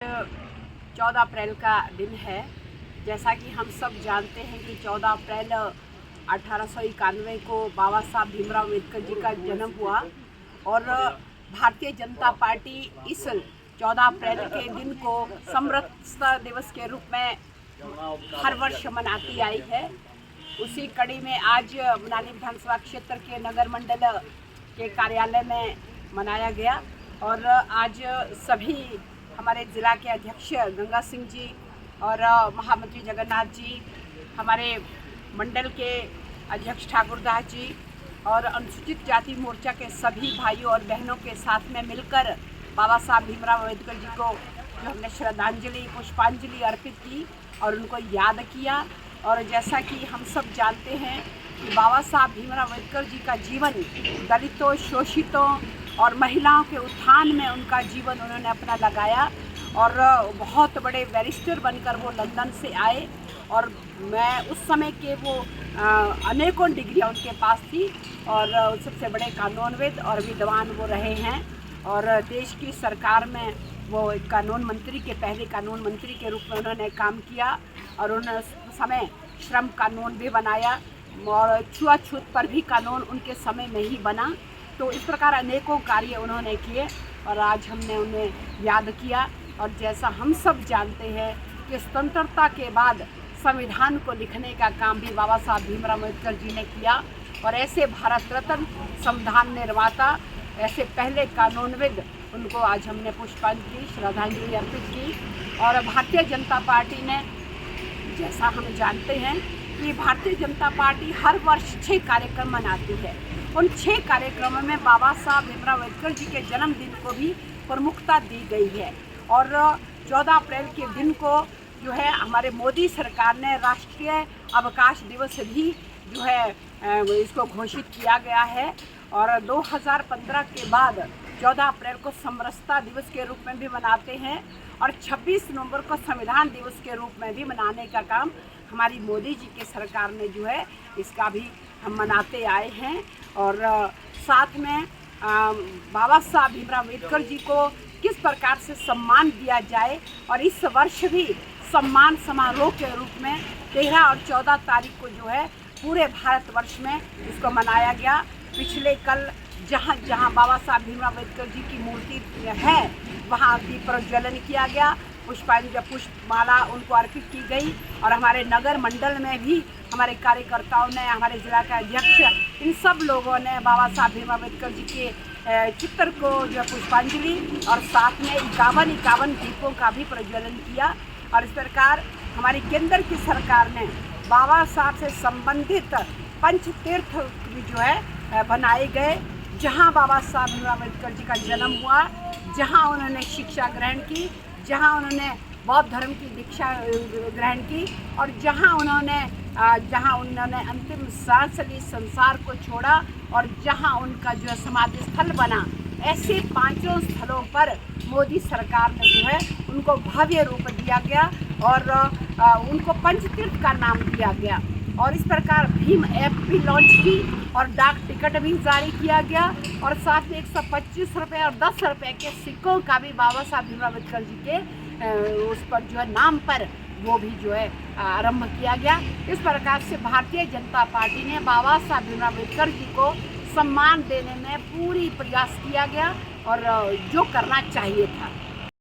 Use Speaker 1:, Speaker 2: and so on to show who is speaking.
Speaker 1: 14 अप्रैल का दिन है। जैसा कि हम सब जानते हैं कि 14 अप्रैल 1891 को बाबा साहब भीमराव अम्बेडकर जी का जन्म हुआ और भारतीय जनता पार्टी इस 14 अप्रैल के दिन को समरसता दिवस के रूप में हर वर्ष मनाती आई है। उसी कड़ी में आज मनाली विधानसभा क्षेत्र के नगर मंडल के कार्यालय में मनाया गया और आज सभी हमारे ज़िला के अध्यक्ष गंगा सिंह जी और महामंत्री जगन्नाथ जी, हमारे मंडल के अध्यक्ष ठाकुरदास जी और अनुसूचित जाति मोर्चा के सभी भाइयों और बहनों के साथ में मिलकर बाबा साहब भीमराव अम्बेडकर जी को जो हमने श्रद्धांजलि पुष्पांजलि अर्पित की और उनको याद किया। और जैसा कि हम सब जानते हैं कि बाबा साहब भीमराव अम्बेडकर जी का जीवन दलितों, शोषितों और महिलाओं के उत्थान में उनका जीवन उन्होंने अपना लगाया और बहुत बड़े बैरिस्टर बनकर वो लंदन से आए और मैं उस समय के वो अनेकों डिग्रियां उनके पास थी और सबसे बड़े कानूनविद और विद्वान वो रहे हैं और देश की सरकार में वो एक कानून मंत्री के पहले कानून मंत्री के रूप में उन्होंने काम किया और उन्होंने उस समय श्रम कानून भी बनाया और छुआछूत पर भी कानून उनके समय में ही बना। तो इस प्रकार अनेकों कार्य उन्होंने किए और आज हमने उन्हें याद किया। और जैसा हम सब जानते हैं कि स्वतंत्रता के बाद संविधान को लिखने का काम भी बाबा साहब भीमराव अम्बेडकर जी ने किया और ऐसे भारत रत्न संविधान निर्माता, ऐसे पहले कानूनविद, उनको आज हमने पुष्पांजलि श्रद्धांजलि अर्पित की। और भारतीय जनता पार्टी ने, जैसा हम जानते हैं कि भारतीय जनता पार्टी हर वर्ष 6 कार्यक्रम मनाती है। उन 6 कार्यक्रमों में बाबा साहब भीमराव अम्बेडकर जी के जन्मदिन को भी प्रमुखता दी गई है और 14 अप्रैल के दिन को जो है हमारे मोदी सरकार ने राष्ट्रीय अवकाश दिवस भी जो है इसको घोषित किया गया है और 2015 के बाद 14 अप्रैल को समरसता दिवस के रूप में भी मनाते हैं और 26 नवंबर को संविधान दिवस के रूप में भी मनाने का काम हमारी मोदी जी की सरकार ने जो है इसका भी हम मनाते आए हैं। और साथ में बाबा साहब भीमराव अम्बेडकर जी को किस प्रकार से सम्मान दिया जाए और इस वर्ष भी सम्मान समारोह के रूप में 13 और 14 तारीख को जो है पूरे भारतवर्ष में इसको मनाया गया। पिछले कल जहाँ जहाँ बाबा साहब भीमराव अम्बेडकर जी की मूर्ति है वहाँ दीप प्रज्वलन किया गया, पुष्पमाला उनको अर्पित की गई और हमारे नगर मंडल में भी हमारे कार्यकर्ताओं ने, हमारे जिला के अध्यक्ष, इन सब लोगों ने बाबा साहब भीमराव अम्बेडकर जी के चित्र को जो पुष्पांजलि और साथ में 51 दीपों का भी प्रज्वलन किया। और इस प्रकार हमारी केंद्र की सरकार ने बाबा साहब से संबंधित पंच तीर्थ जो है बनाए गए, जहां बाबा साहब भीमराव अम्बेडकर जी का जन्म हुआ, जहां उन्होंने शिक्षा ग्रहण की, जहां उन्होंने बौद्ध धर्म की दीक्षा ग्रहण की और जहां उन्होंने अंतिम सांस ली, संसार को छोड़ा और जहां उनका जो है समाधि स्थल बना। ऐसे 5 स्थलों पर मोदी सरकार ने जो है उनको भव्य रूप दिया गया और उनको पंचतीर्थ का नाम दिया गया। और इस प्रकार भीम ऐप भी लॉन्च की और डाक टिकट भी जारी किया गया और साथ में 125 रुपये और 10 रुपये के सिक्कों का भी बाबा साहब भीमराव अम्बेडकर जी के उस पर जो है नाम पर वो भी जो है आरंभ किया गया। इस प्रकार से भारतीय जनता पार्टी ने बाबा साहब भीमराव अम्बेडकर जी को सम्मान देने में पूरी प्रयास किया गया और जो करना चाहिए था।